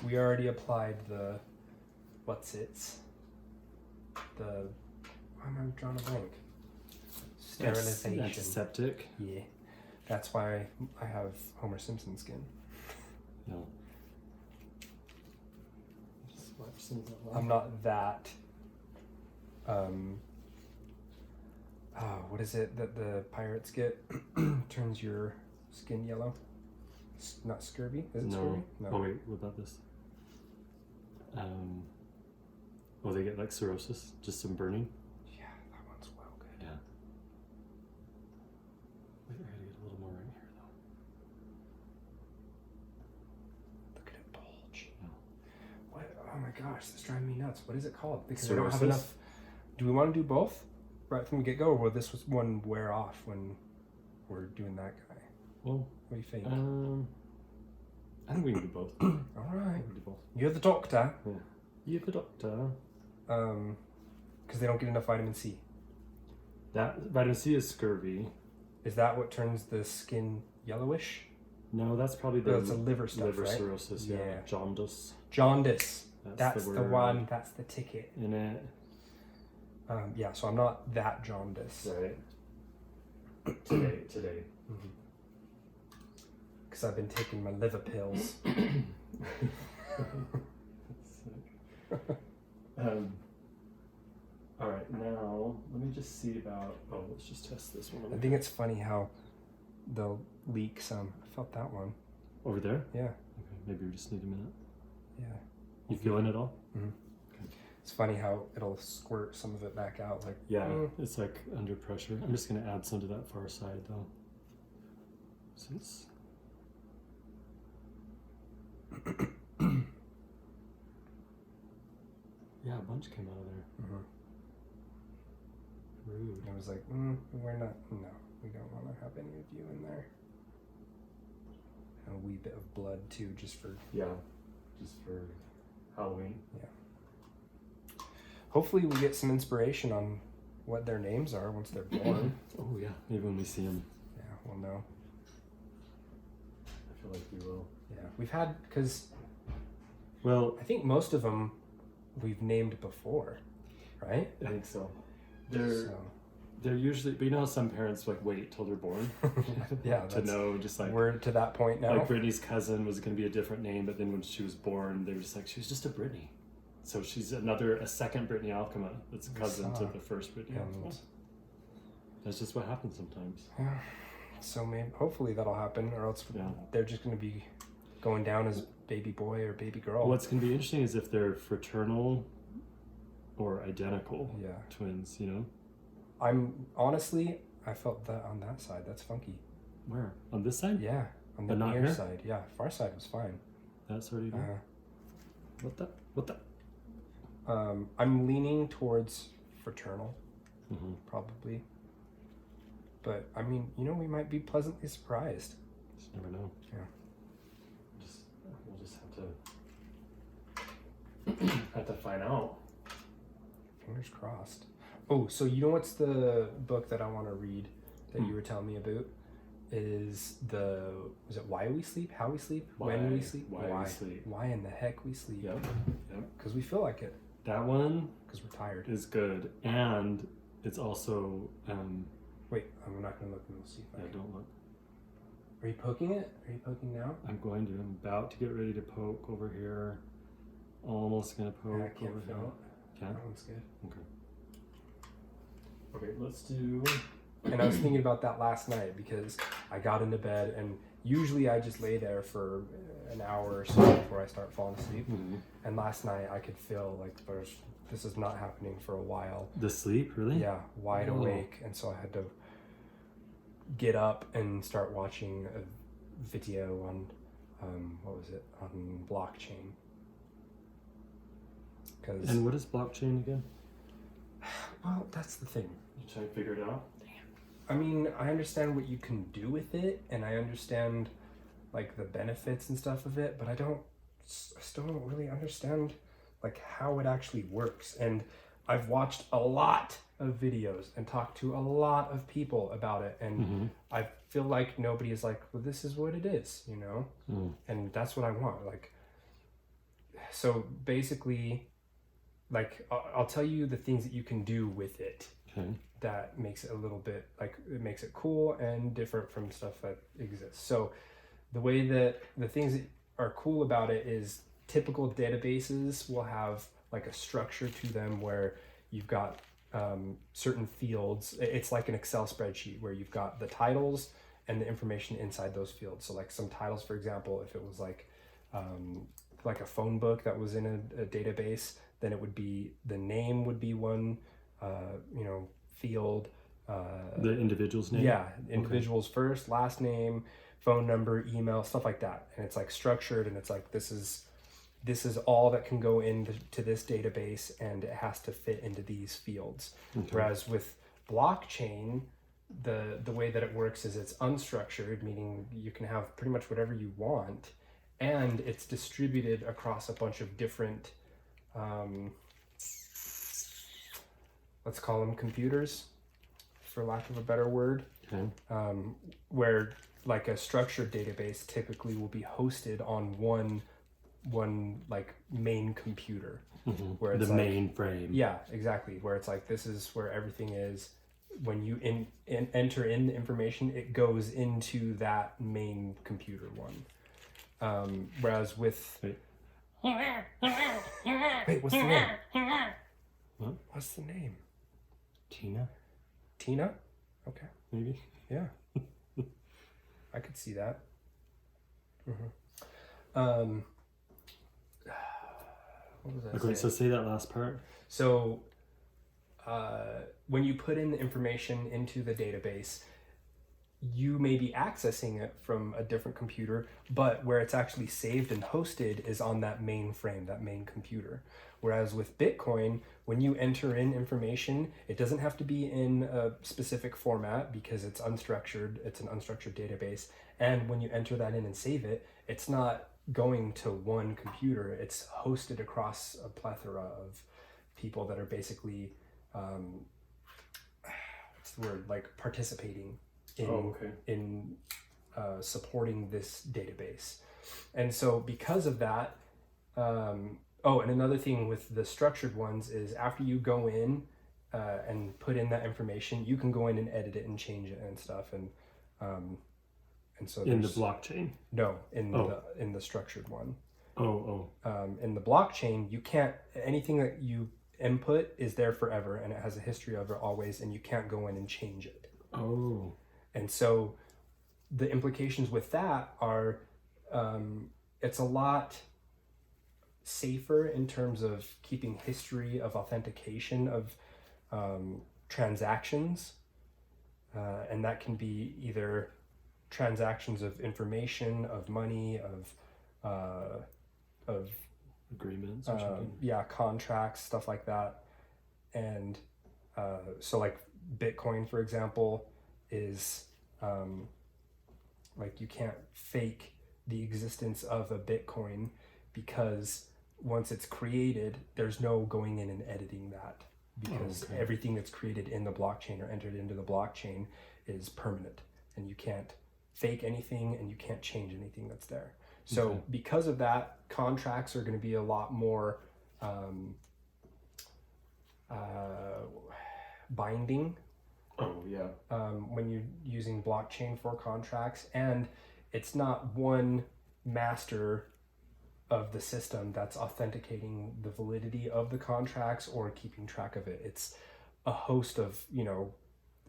we already applied the why am I drawing a blank? Sterilization. Antiseptic. Yeah, that's why I have Homer Simpson skin. No. Just wipe some of that off. I'm not that. What is it that the pirates get? Turns your skin yellow. Not scurvy? Is it scurvy? No. Oh wait, what about this? Oh, they get like cirrhosis, just some burning. Yeah, that one's well good. Yeah. Wait, I gotta get a little more right here though. Look at it bulge. Yeah. What? Oh my gosh, this is driving me nuts. What is it called? Because I Cirrhosis? don't have enough. Do we want to do both right from the get go, or will this one wear off when we're doing that guy? Well, What do you think? I think we can do both. All right. We can do both. You're the doctor. Yeah. You're the doctor. Because they don't get enough vitamin C. That vitamin C is scurvy. Is that what turns the skin yellowish? No, that's probably the No, it's a liver stuff, liver right? cirrhosis. Yeah. Yeah. Jaundice. Jaundice. That's the word one. That's the ticket. in it. Yeah, so I'm not that jaundice. Right. Today. Because I've been taking my liver pills. All right, now let me just see about. Oh, let's just test this one. I think it's funny how they'll leak some. I felt that one. Over there. Yeah. Okay, maybe we just need a minute. Yeah. You feeling it all? It's funny how it'll squirt some of it back out. Like Yeah, it's like under pressure. I'm just gonna add some to that far side though. Since. Yeah, a bunch came out of there. Rude. I was like, we're not. No, we don't want to have any of you in there. And a wee bit of blood too, just for. Yeah, just for Halloween. Yeah. Hopefully, we get some inspiration on what their names are once they're born. Oh yeah, maybe when we see them. Yeah, we'll know. I feel like we will. Yeah, we've had because Well, I think most of them we've named before, right? I think so. They're So, they're usually, but you know how some parents like wait till they're born yeah, to know, just like we're to that point now. like Brittany's cousin was going to be a different name, but then when she was born, they were just like, she was just a Brittany. So she's a second Brittany Alcama. That's a cousin to the first Brittany Alcama. That's just what happens sometimes. Yeah. So maybe hopefully that'll happen, or else Yeah. they're just going to be going down as baby boy or baby girl. What's going to be interesting is if they're fraternal or identical Yeah. twins, you know? I felt that on that side. That's funky. Where? On this side? Yeah. On the But not near here? side. Yeah. Far side was fine. That's already done. What the? I'm leaning towards fraternal, Mm-hmm. probably. But I mean, we might be pleasantly surprised. Just never know. Yeah. We'll just have to find out. Fingers crossed. Oh, so you know what's the book that I want to read that you were telling me about? Was it Why We Sleep? How We Sleep? When We Sleep? Why We Sleep. Why in the heck we sleep? Yep. Because we feel like it. That one Because we're tired. is good, and it's also Wait, I'm not going to look and we'll see if I yeah. can. Don't look. Are you poking it? Are you poking now? I'm about to get ready to poke over here. Almost gonna poke I can't over feel here. it. Can? That one's good. Okay, let's do. And I was thinking about that last night because I got into bed and usually I just lay there for an hour or so before I start falling asleep. And last night I could feel like this is not happening for a while. The sleep, really? Yeah, wide Oh. awake. And so I had to get up and start watching a video on, on blockchain. And what is blockchain again? Well, that's the thing. You trying to figure it out? I mean, I understand what you can do with it, and I understand like the benefits and stuff of it, but I still don't really understand like how it actually works. And I've watched a lot of videos and talked to a lot of people about it, and I feel like nobody is like, well, this is what it is, Mm. and that's what I want. Like, so basically, like I'll tell you the things that you can do with it. Okay. That makes it a little bit like it makes it cool and different from stuff that exists. So the way that the things that are cool about it is typical databases will have like a structure to them where you've got certain fields. It's like an Excel spreadsheet where you've got the titles and the information inside those fields. So like some titles, for example, if it was like a phone book that was in a database, then it would be the name would be one, field. The individual's name? Yeah, individual's first, last name, phone number, email, stuff like that. And it's like structured, and it's like this is all that can go into this database, and it has to fit into these fields. Okay. Whereas with blockchain, the way that it works is it's unstructured, meaning you can have pretty much whatever you want, and it's distributed across a bunch of different let's call them computers, for lack of a better word. Okay. Where like a structured database typically will be hosted on one like main computer, where it's the mainframe. Yeah, exactly. Where it's like this is where everything is. When you enter in the information, it goes into that main computer one. Whereas with wait, what's the name? What? What's the name? Tina? Okay. Maybe. Yeah. I could see that. Mm-hmm. What was I saying? So say that last part. So when you put in the information into the database, you may be accessing it from a different computer, but where it's actually saved and hosted is on that mainframe, that main computer. Whereas with Bitcoin, when you enter in information, it doesn't have to be in a specific format because it's unstructured. It's an unstructured database. And when you enter that in and save it, it's not going to one computer. It's hosted across a plethora of people that are basically, what's the word, like participating in supporting this database. And so because of that, and another thing with the structured ones is after you go in and put in that information, you can go in and edit it and change it and stuff. And so in the blockchain? No, in the structured one. In the blockchain, you can't, anything that you input is there forever, and it has a history of it always, and you can't go in and change it. And so the implications with that are it's a lot safer in terms of keeping history of authentication of transactions, and that can be either transactions of information, of money, of agreements or something. Contracts, stuff like that. And so like Bitcoin, for example, is like you can't fake the existence of a Bitcoin, because once it's created, there's no going in and editing that, because everything that's created in the blockchain or entered into the blockchain is permanent, and you can't fake anything and you can't change anything that's there. So because of that, contracts are going to be a lot more binding. When you're using blockchain for contracts, and it's not one master of the system that's authenticating the validity of the contracts or keeping track of it. It's a host of,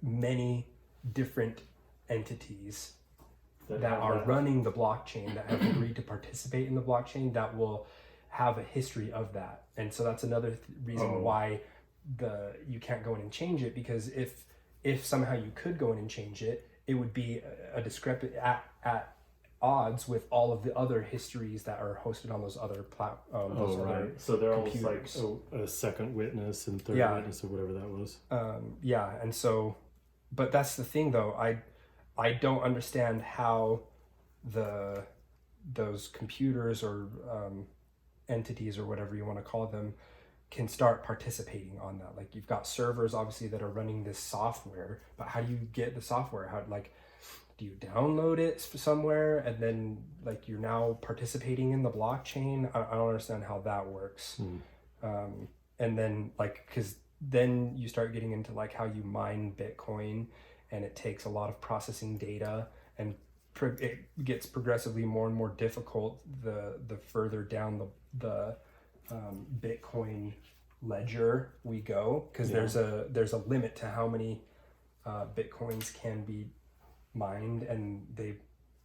many different entities that are running the blockchain, that have agreed to participate in the blockchain, that will have a history of that. And so that's another reason why you can't go in and change it, because if somehow you could go in and change it, it would be a discrepant at odds with all of the other histories that are hosted on those other platforms. So they're almost like a second witness and third witness or whatever that was. And so, but that's the thing though. I don't understand how those computers or entities or whatever you want to call them can start participating on that. Like, you've got servers obviously that are running this software, but how do you get the software? do you download it somewhere and then like you're now participating in the blockchain? I don't understand how that works. And then like, because then you start getting into like how you mine Bitcoin, and it takes a lot of processing data, and it gets progressively more and more difficult the further down the Bitcoin ledger we go, because there's a limit to how many Bitcoins can be mined, and they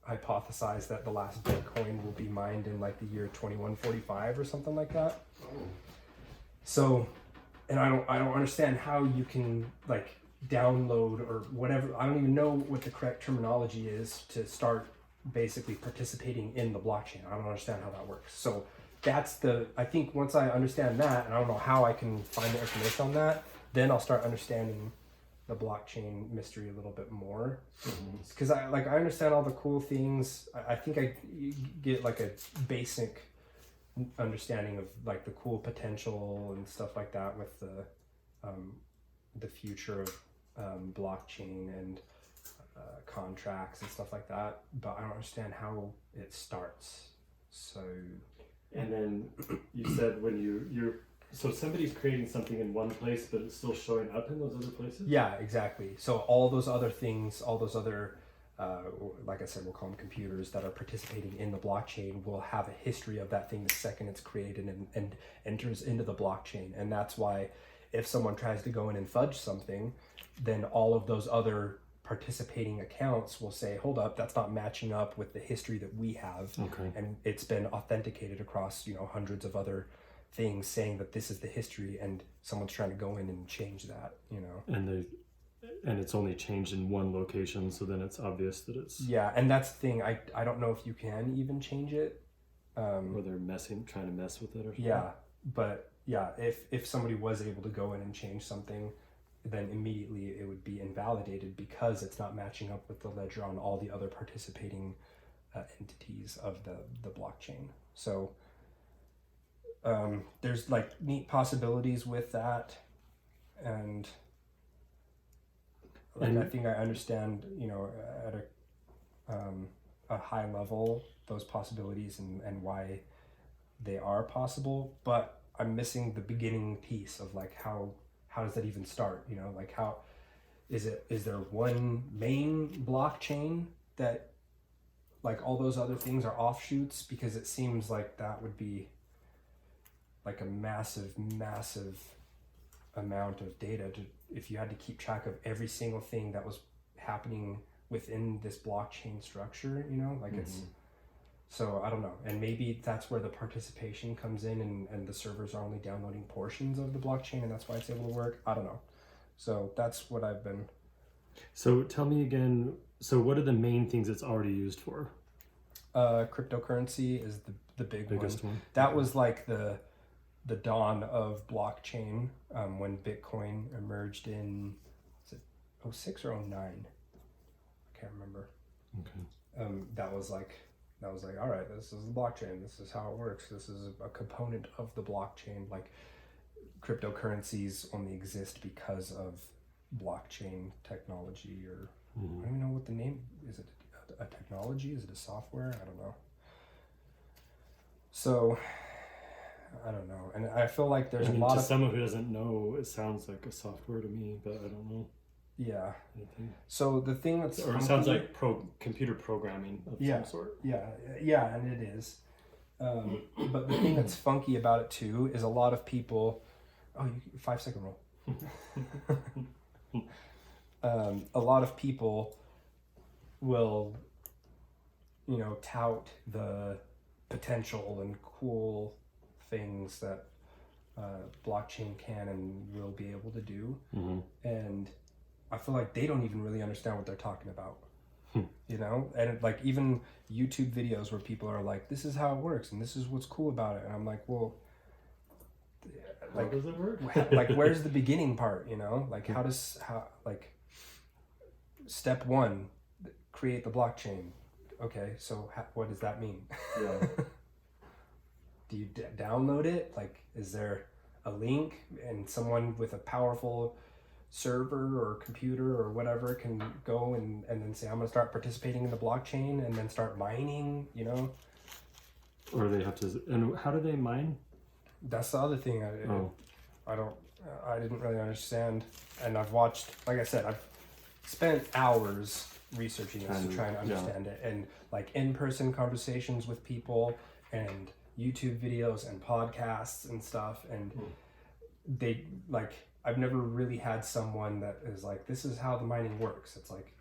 hypothesize that the last Bitcoin will be mined in like the year 2145 or something like that. So, and I don't understand how you can like download or whatever. I don't even know what the correct terminology is to start basically participating in the blockchain. I don't understand how that works. So that's I think once I understand that, and I don't know how I can find the information on that, then I'll start understanding the blockchain mystery a little bit more. Because I understand all the cool things. I think I get like a basic understanding of like the cool potential and stuff like that with the future of blockchain and contracts and stuff like that, but I don't understand how it starts. So, and then you said when you're so somebody's creating something in one place, but it's still showing up in those other places. Yeah, exactly. So all those other things, all those other like I said, we'll call them computers that are participating in the blockchain, will have a history of that thing the second it's created and enters into the blockchain. And that's why if someone tries to go in and fudge something, then all of those other participating accounts will say, hold up, that's not matching up with the history that we have. Okay. And it's been authenticated across, hundreds of other things saying that this is the history, and someone's trying to go in and change that, And it's only changed in one location, so then it's obvious that it's... Yeah, and that's the thing. I don't know if you can even change it. Or they're trying to mess with it or something. Yeah, but yeah, if somebody was able to go in and change something, then immediately it would be invalidated because it's not matching up with the ledger on all the other participating entities of the blockchain. So there's like neat possibilities with that, and I think I understand, at a high level, those possibilities and why they are possible, but I'm missing the beginning piece of like how does that even start? Like how is there one main blockchain that like all those other things are offshoots? Because it seems like that would be like a massive amount of data if you had to keep track of every single thing that was happening within this blockchain structure, it's, so I don't know. And maybe that's where the participation comes in, and the servers are only downloading portions of the blockchain, and that's why it's able to work. I don't know. So that's what I've been. So tell me again, so what are the main things it's already used for? Cryptocurrency is the biggest one. That was like the dawn of blockchain when Bitcoin emerged in, was it 06 or 09? I can't remember. Okay. That was like, all right, this is the blockchain. This is how it works. This is a component of the blockchain. Like cryptocurrencies only exist because of blockchain technology, or I don't even know what the name is. It a technology? Is it a software? I don't know. So I don't know, and I feel like there's a lot of someone who doesn't know, it sounds like a software to me, but I don't know. Yeah. So the thing that's or it sounds like computer programming of some sort. Yeah, and it is. But the thing that's funky about it too is a lot of people. Oh, 5-second rule. A lot of people will, tout the potential and cool things that blockchain can and will be able to do, and I feel like they don't even really understand what they're talking about. And like even YouTube videos where people are like, this is how it works and this is what's cool about it, and I'm like, well, like, how does it work? Like where's the beginning part? Like how like step 1, create the blockchain. Okay, so what does that mean? Yeah. Do you download it? Like, is there a link and someone with a powerful server or computer or whatever can go and then say, I'm going to start participating in the blockchain and then start mining, you know? Or they have to, and how do they mine? That's the other thing I didn't really understand. And I've watched, like I said, I've spent hours researching this and trying to understand it, and like in-person conversations with people and YouTube videos and podcasts and stuff. And they like, I've never really had someone that is like, this is how the mining works. It's like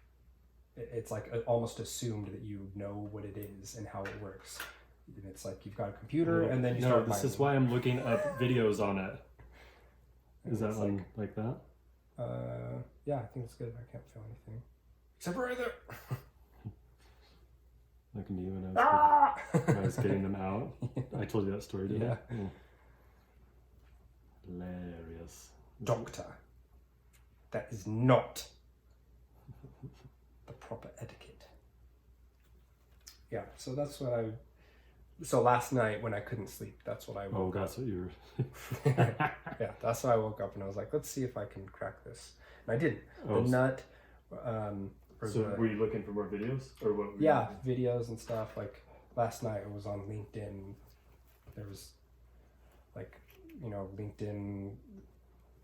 almost assumed that you know what it is and how it works. And it's like you've got a computer and then you start mining. This is why I'm looking up videos on it. Is that one like that? Yeah, I think it's good. I can't feel anything. Except for right there. Like me when I was getting them out. I told you that story, didn't I? Yeah. Hilarious. Doctor. That is not the proper etiquette. Yeah, so that's what so last night when I couldn't sleep, that's what I woke up. That's what you were... Yeah, that's why I woke up and I was like, let's see if I can crack this. And I didn't. The nut... were you looking for more videos? Or what? Videos and stuff. Like last night it was on LinkedIn. There was like, you know, LinkedIn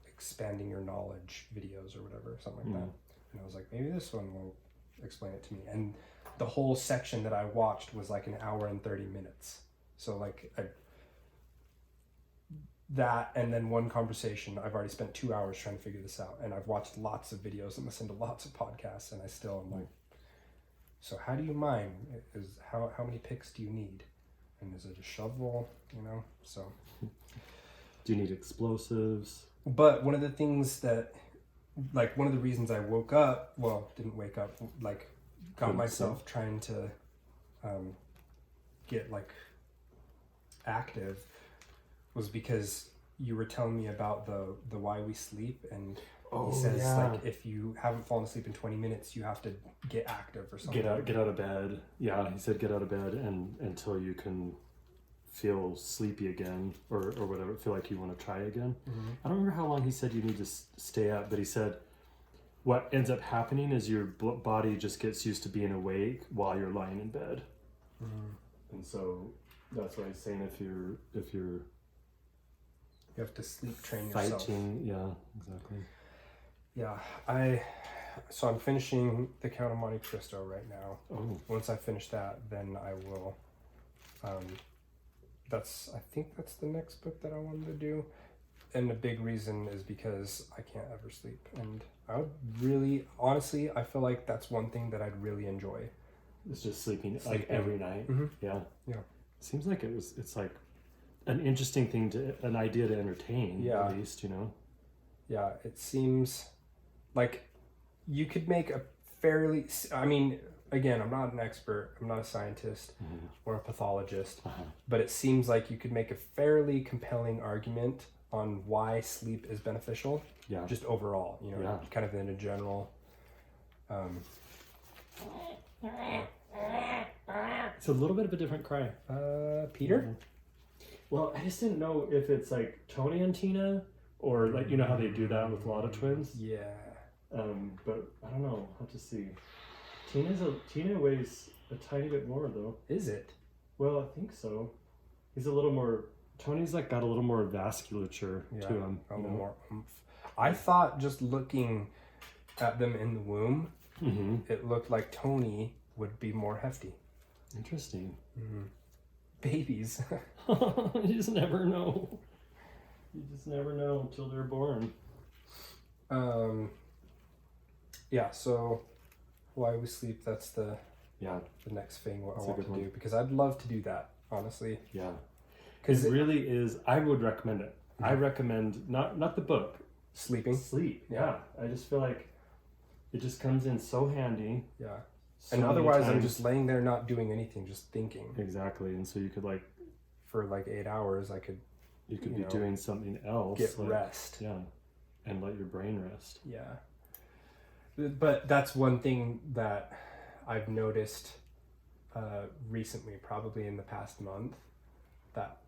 expanding your knowledge videos or whatever, something like that. And I was like, maybe this one will explain it to me. And the whole section that I watched was like an hour and 30 minutes. So like that, and then one conversation, I've already spent 2 hours trying to figure this out. And I've watched lots of videos and listened to lots of podcasts, and I still am like, so how do you mine? How many picks do you need? And is it a shovel, you know? So do you need explosives? But one of the things that, like, one of the reasons I woke up, well, didn't wake up, like, got myself trying to get, like, active was because you were telling me about the why we sleep, and he says, like, if you haven't fallen asleep in 20 minutes, you have to get active or something. Get out of bed. Yeah, he said get out of bed and until you can feel sleepy again or whatever, feel like you want to try again. I don't remember how long he said you need to stay up, but he said what ends up happening is your body just gets used to being awake while you're lying in bed. And so that's why he's saying if you're you have to sleep train fighting yourself. Yeah, exactly. Yeah, so I'm finishing the Count of Monte Cristo right now. Once I finish that, then I will I think that's the next book that I wanted to do. And the big reason is because I can't ever sleep. And I would really, honestly, I feel like that's one thing that I'd really enjoy. It's just sleeping like every night. Yeah. Seems like it's like an interesting thing an idea to entertain, at least, you know? Yeah, it seems like you could make a fairly, I mean, again, I'm not an expert, I'm not a scientist or a pathologist, but it seems like you could make a fairly compelling argument on why sleep is beneficial. Yeah. Just overall, you know, kind of in a general. It's a little bit of a different cry. Peter? Well, I just didn't know if it's like Tony and Tina, or like, you know how they do that with a lot of twins? Yeah. But I don't know. I'll have to see. Tina weighs a tiny bit more though. Is it? Well, I think so. He's a little more. Tony's like got a little more vasculature to him. A little more oomph. I thought just looking at them in the womb, it looked like Tony would be more hefty. Interesting. Babies. You just never know. You just never know until they're born. Yeah, so why we sleep, that's the next thing I want to do, because I'd love to do that, honestly. Yeah. Because it really is, I would recommend it. I recommend not the book. Sleeping. Sleep. Yeah. I just feel like it just comes in so handy. Yeah. And otherwise I'm just laying there not doing anything, just thinking. Exactly. And so you could like for like 8 hours you could be doing something else. Get rest. Yeah. And let your brain rest. Yeah. But that's one thing that I've noticed recently, probably in the past month, that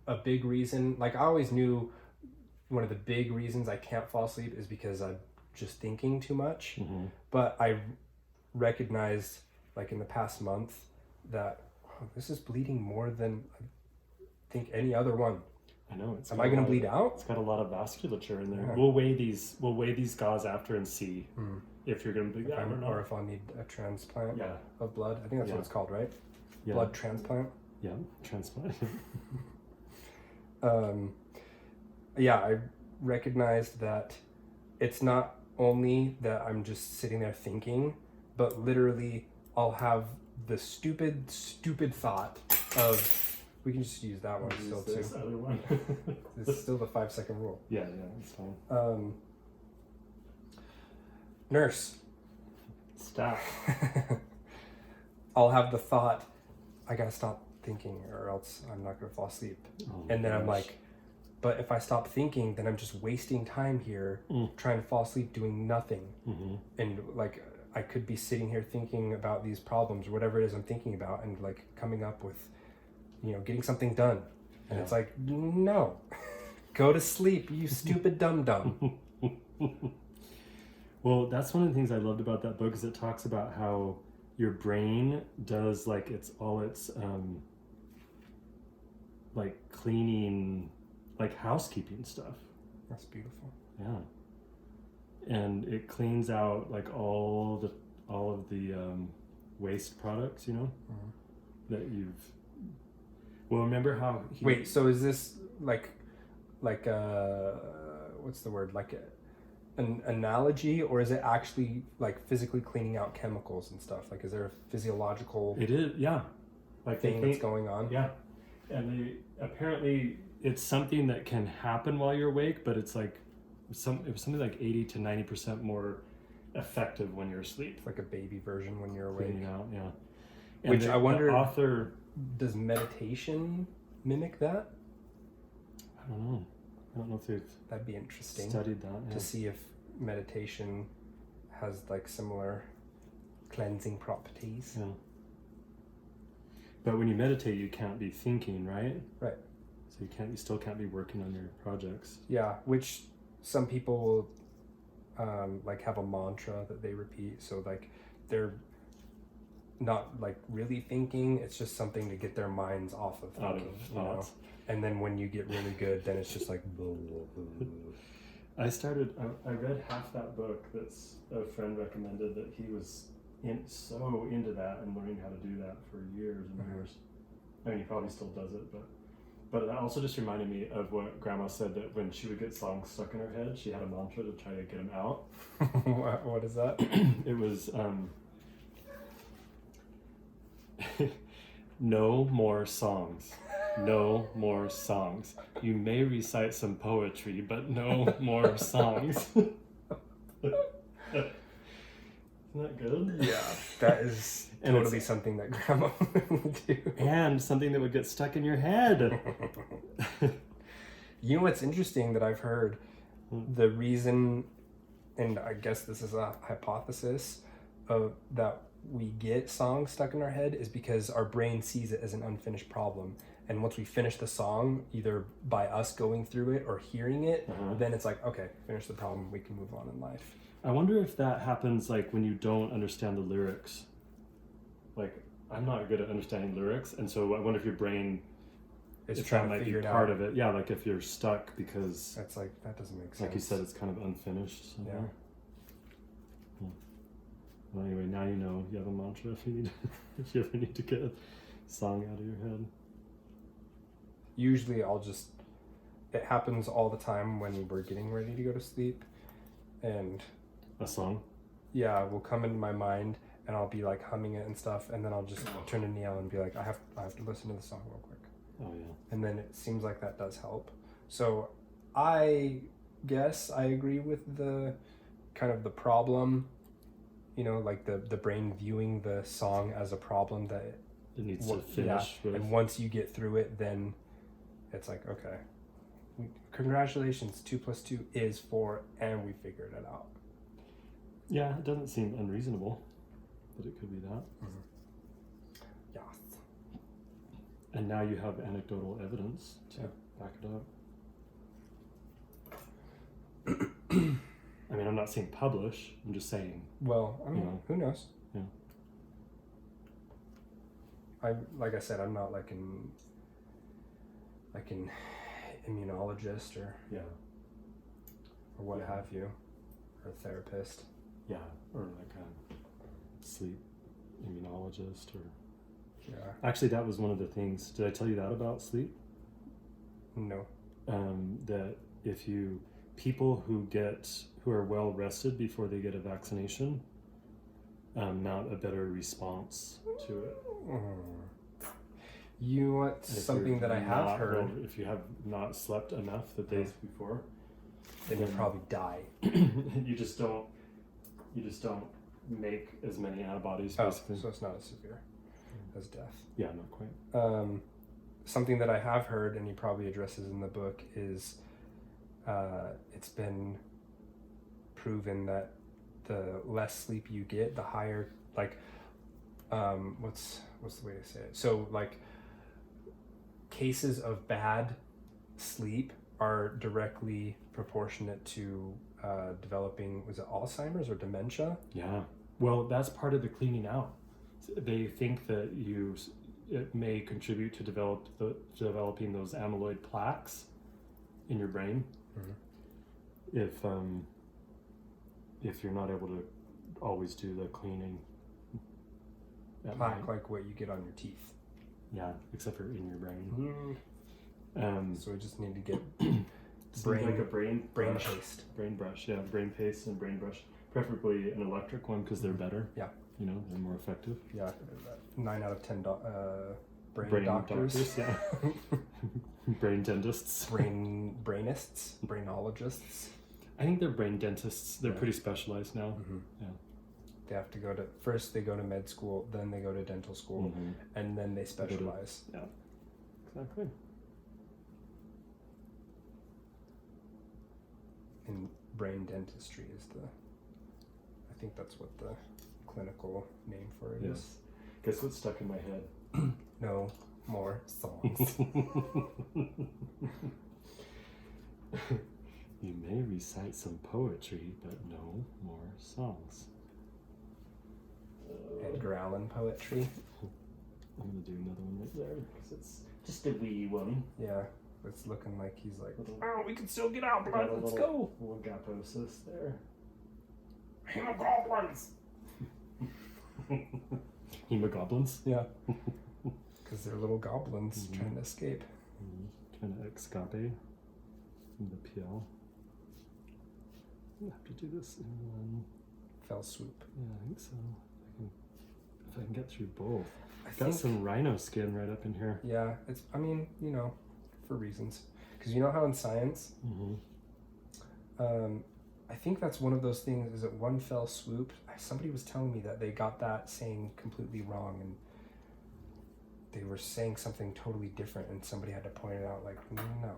a big reason, like I always knew one of the big reasons I can't fall asleep is because I'm just thinking too much. Mm-hmm. But I recognized, like in the past month, that this is bleeding more than I think any other one. I know. Am I gonna bleed out? It's got a lot of vasculature in there. Yeah. We'll weigh these gauze after and see if you're gonna bleed out or not. Or if I'll need a transplant Yeah. of blood. I think that's Yeah. what it's called, right? Yeah. Blood transplant. Yeah. Transplant. Yeah, I recognized that it's not only that I'm just sitting there thinking, but literally I'll have the stupid thought of, we can just use that one still too. This other one. It's still the 5-second rule. Yeah, it's fine. Nurse. Stop. I'll have the thought, I gotta stop thinking or else I'm not gonna fall asleep. Oh And then I'm gosh. like, but if I stop thinking, then I'm just wasting time here trying to fall asleep doing nothing. Mm-hmm. And like, I could be sitting here thinking about these problems or whatever it is I'm thinking about and like coming up with, getting something done. And it's like, no, go to sleep, you stupid dum-dum. Well, that's one of the things I loved about that book is it talks about how your brain does like like cleaning, like housekeeping stuff. That's beautiful. Yeah. And it cleans out like all of the waste products, that you've. Well, remember how Wait, so is this like what's the word? Like an analogy, or is it actually like physically cleaning out chemicals and stuff? Like, is there a physiological It is, yeah. Like thing that's going on? Yeah. And apparently it's something that can happen while you're awake, but it's like it was something like 80 to 90% more effective when you're asleep. It's like a baby version when you're awake. Cleaning out, yeah. And Which I wonder, the author, does meditation mimic that? I don't know. I don't know if they've That'd be interesting studied that. to see if meditation has like similar cleansing properties. Yeah. But when you meditate, you can't be thinking, right? Right. So you still can't be working on your projects. Yeah, which some people will like have a mantra that they repeat. So like they're not like really thinking, it's just something to get their minds off of thinking, thoughts. And then when you get really good, then it's just like blah, blah, blah. I read half that book that's a friend recommended that he was so into that and learning how to do that for years and years. I mean, he probably still does it, but that also just reminded me of what Grandma said, that when she would get songs stuck in her head, she had a mantra to try to get them out. What is that? It was no more songs. No more songs. You may recite some poetry, but no more songs. Isn't that good? Yeah, that is And totally something that Grandma would do. And something that would get stuck in your head. You know what's interesting that I've heard? The reason, and I guess this is a hypothesis, that we get songs stuck in our head is because our brain sees it as an unfinished problem. And once we finish the song, either by us going through it or hearing it, then it's like, okay, finish the problem, we can move on in life. I wonder if that happens like when you don't understand the lyrics. Like, I'm not good at understanding lyrics, and so I wonder if your brain It's if trying that to might figure be it part out. of it. Yeah, like if you're stuck because, That's like, that doesn't make sense. like you said, it's kind of unfinished somewhere. Yeah. Well, anyway, now you know you have a mantra if you ever need to get a song out of your head. Usually it happens all the time when we're getting ready to go to sleep, and A song? yeah, will come into my mind and I'll be like humming it and stuff, and then I'll just turn to Neil and be like, I have to listen to the song real quick. Oh yeah. And then it seems like that does help. So I guess I agree with the kind of the problem, like the brain viewing the song as a problem that It needs to finish with. and once you get through it, then it's like, okay, congratulations, 2 + 2 is 4, and we figured it out. Yeah, it doesn't seem unreasonable, but it could be that. Yeah. And now you have anecdotal evidence to back it up. I mean, I'm not saying publish. I'm just saying. Well, I mean, You know. who knows? Yeah. Like I said, I'm not like an immunologist or Yeah. what Yeah. have you, or a therapist. Yeah. Or like a sleep immunologist or. Yeah. Actually, that was one of the things. Did I tell you that about sleep? No. That if you people who are well rested before they get a vaccination mount a better response to it. You want If something you're that I have not heard? well- if you have not slept enough the days before, Then you'll probably die. you just don't make as many antibodies. Oh, Basically, so it's not as severe as death. yeah, not quite. Something that I have heard, and he probably addresses in the book, is it's been proven that the less sleep you get, the higher, like, what's the way to say it? So, like, cases of bad sleep are directly proportionate to developing, was it Alzheimer's or dementia? Yeah. Well, that's part of the cleaning out. They think that it may contribute to developing those amyloid plaques in your brain. Mm-hmm. If you're not able to always do the cleaning. At Plaque, night. like what you get on your teeth. Yeah, except for in your brain. So we just need to get Brain, like a brain brush. paste. Brain brush, yeah, brain paste and brain brush. Preferably an electric one because they're better. Yeah. You know, they're more effective. Yeah, 9 out of 10 brain doctors. yeah. Brain dentists. Brainists, brainologists. I think they're brain dentists. They're Yeah. pretty specialized now. Mm-hmm. Yeah. They have to go to, first they go to med school, then they go to dental school, Mm-hmm. and then they specialize. Yeah. Exactly. And brain dentistry is I think that's what the clinical name for it is. Yes. Guess what's stuck in my head? No more songs. You may recite some poetry, but no more songs. Edgar Allan poetry. I'm gonna do another one right there because it's just a wee one. Yeah, it's looking like he's like, Little- oh, we can still get out, Got blood. a Let's little- go. Little gaposis there. Hemogoblins. Hemogoblins. Yeah. Because they're little goblins Mhm. trying to escape. Trying to escape from the PL. I have to do this in one. Fell swoop. Yeah, I think so. If I can get through both. I Got think, some rhino skin right up in here. yeah, it's, I mean, you know, for reasons. Because you know how in science, Mm-hmm. I think that's one of those things, is it one fell swoop? Somebody was telling me that they got that saying completely wrong, and they were saying something totally different, and somebody had to point it out, like, no.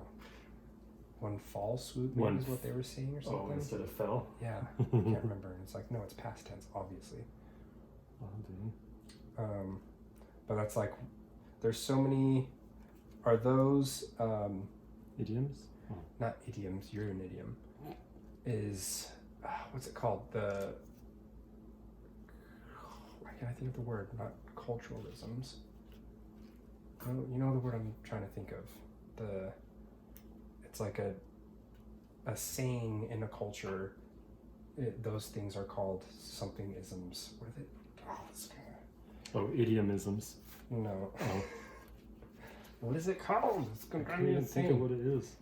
One fall swoop, maybe is what they were saying, or Oh, something. instead of fell? Yeah, I can't remember. And it's like, no, it's past tense, obviously. Oh, dude. But that's like, there's so many, are those, Idioms? Oh. not idioms, you're an idiom, is, what's it called? Why can't I think of the word? Not culturalisms. You know the word I'm trying to think of. It's like a saying in a culture. Those things are called something isms. What are they? Oh, it's Oh, idiomisms. no. Oh. What is it called? It's I gonna can't drive me even think of insane. what it is.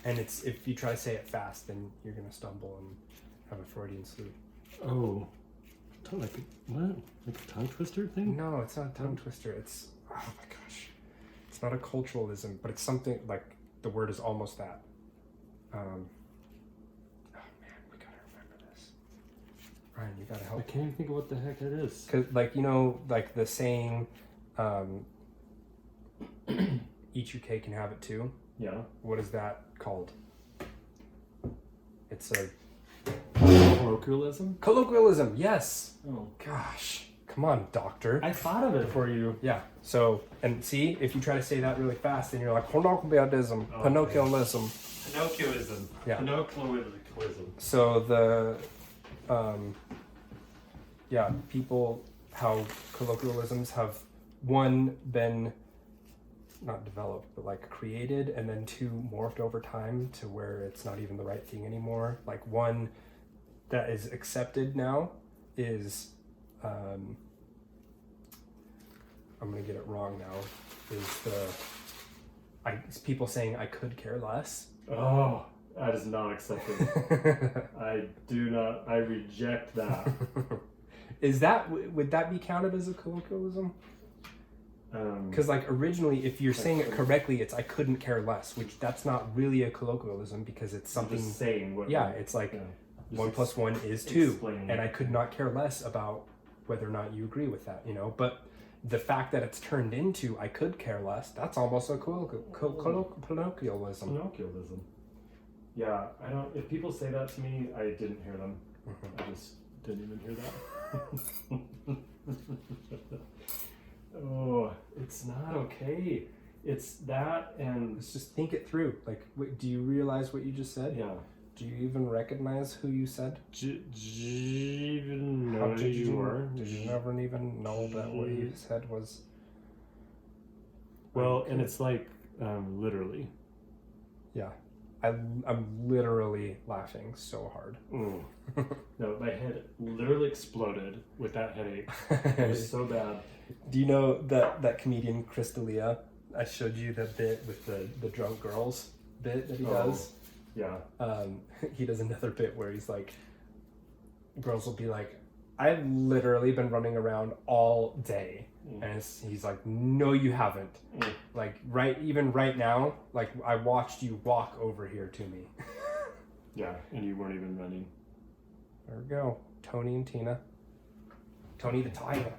And it's, if you try to say it fast, then you're gonna stumble and have a Freudian slip. Oh. Like a, what? Like a tongue twister thing? No, it's not a tongue twister. It's, oh my gosh, it's not a culturalism, but it's something like, the word is almost that. Oh man, we gotta remember this. Ryan, you gotta I help. can't even think of what the heck it is. Cause like, you know, like the saying, eat your cake and have it too. Yeah. What is that called? It's a Colloquialism? colloquialism. Yes. Oh. Gosh, Come on, doctor. I thought of it for you. Yeah. So, and see, if you try to say that really fast, then you're like Pinocchioism, Oh, Pinocchioism. Pinocchioism. Yeah. Pinocchioism. So the, people, how colloquialisms have, one, been not developed, but like created, and then two, morphed over time to where it's not even the right thing anymore. Like one that is accepted now is, I'm gonna get it wrong now, is people saying I could care less. Oh, that is not accepted. I reject that. Is that, would that be counted as a colloquialism? Because like originally, if you're saying it correctly, it's I couldn't care less, which that's not really a colloquialism because it's something. Just saying what. Yeah, it's like 1 + 1 is 2, and I could not care less about whether or not you agree with that, you know. But the fact that it's turned into I could care less, that's almost a colloquialism. Colloquialism. Yeah, I don't. If people say that to me, I didn't hear them. I just didn't even hear that. Oh, it's not okay. It's that, and Let's just think it through. Like, do you realize what you just said? yeah. Do you even recognize who you said? Did you even know Did you were? Did you never even know that what you said was? Well, and it's like literally. Yeah, I'm literally laughing so hard. No, my head literally exploded with that headache. It was so bad. Do you know that comedian Chris D'Elia? I showed you the bit with the drunk girls bit that he does. Yeah. He does another bit where he's like, girls will be like, I've literally been running around all day. And he's like, no, you haven't. Like, even right now, like, I watched you walk over here to me. Yeah, and you weren't even running. There we go. Tony and Tina. Tony the Tiger.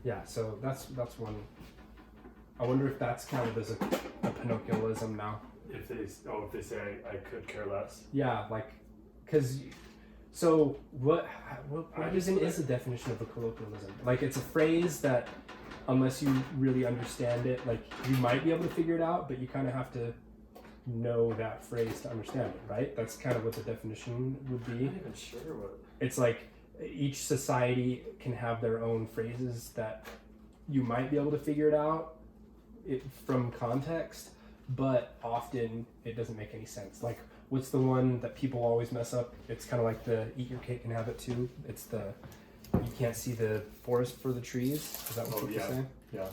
Yeah, so that's one. I wonder if that's counted as a Pinocchioism now. If they say I could care less. Yeah, like, because, so what even is the definition of a colloquialism? Like, it's a phrase that, unless you really understand it, like, you might be able to figure it out, but you kind of have to know that phrase to understand it, right? That's kind of what the definition would be. I'm not even sure what. It's like each society can have their own phrases that you might be able to figure it out from context, but often it doesn't make any sense. Like, what's the one that people always mess up? It's kind of like the eat your cake and have it too. It's the you can't see the forest for the trees. Is that what people say? Yeah.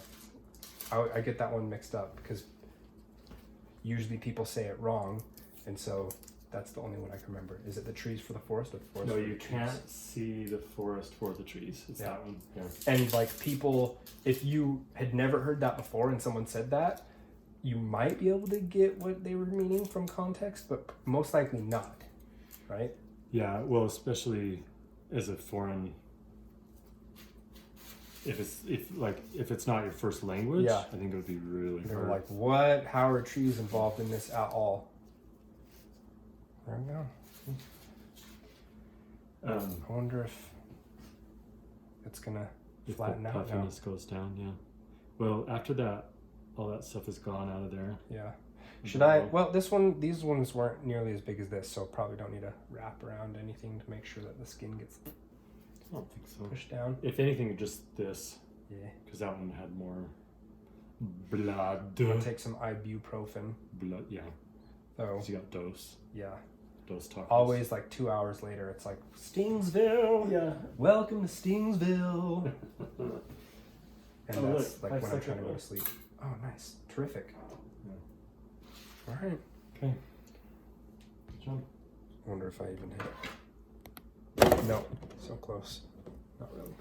I get that one mixed up because usually people say it wrong, and so that's the only one I can remember. Is it the trees for the forest or the forest? No, for you the trees? can't see the forest for the trees. It's that one. Yeah. And like people, if you had never heard that before and someone said that, you might be able to get what they were meaning from context, but most likely not, right? Yeah, well, especially as a foreign. If it's not your first language, Yeah. I think it would be really They hard. were like, what? How are trees involved in this at all? There we go. I wonder if it's gonna If flatten the out now. puffiness goes down, yeah. Well, after that, all that stuff is gone out of there. Yeah. Should I? Well, these ones weren't nearly as big as this, so probably don't need to wrap around anything to make sure that the skin gets I don't think so. pushed down. If anything, just this, Yeah. because that one had more blood. I'll take some ibuprofen. Blood, yeah. So 'Cause you got dose tacos. always like 2 hours later, it's like Stingsville. Yeah. Welcome to Stingsville. And Oh, that's look, like 5 when I'm trying to seconds go to left. sleep. Oh, nice, terrific. Yeah. All right. Okay. Good job. I wonder if I even hit it. No, so close. Not really.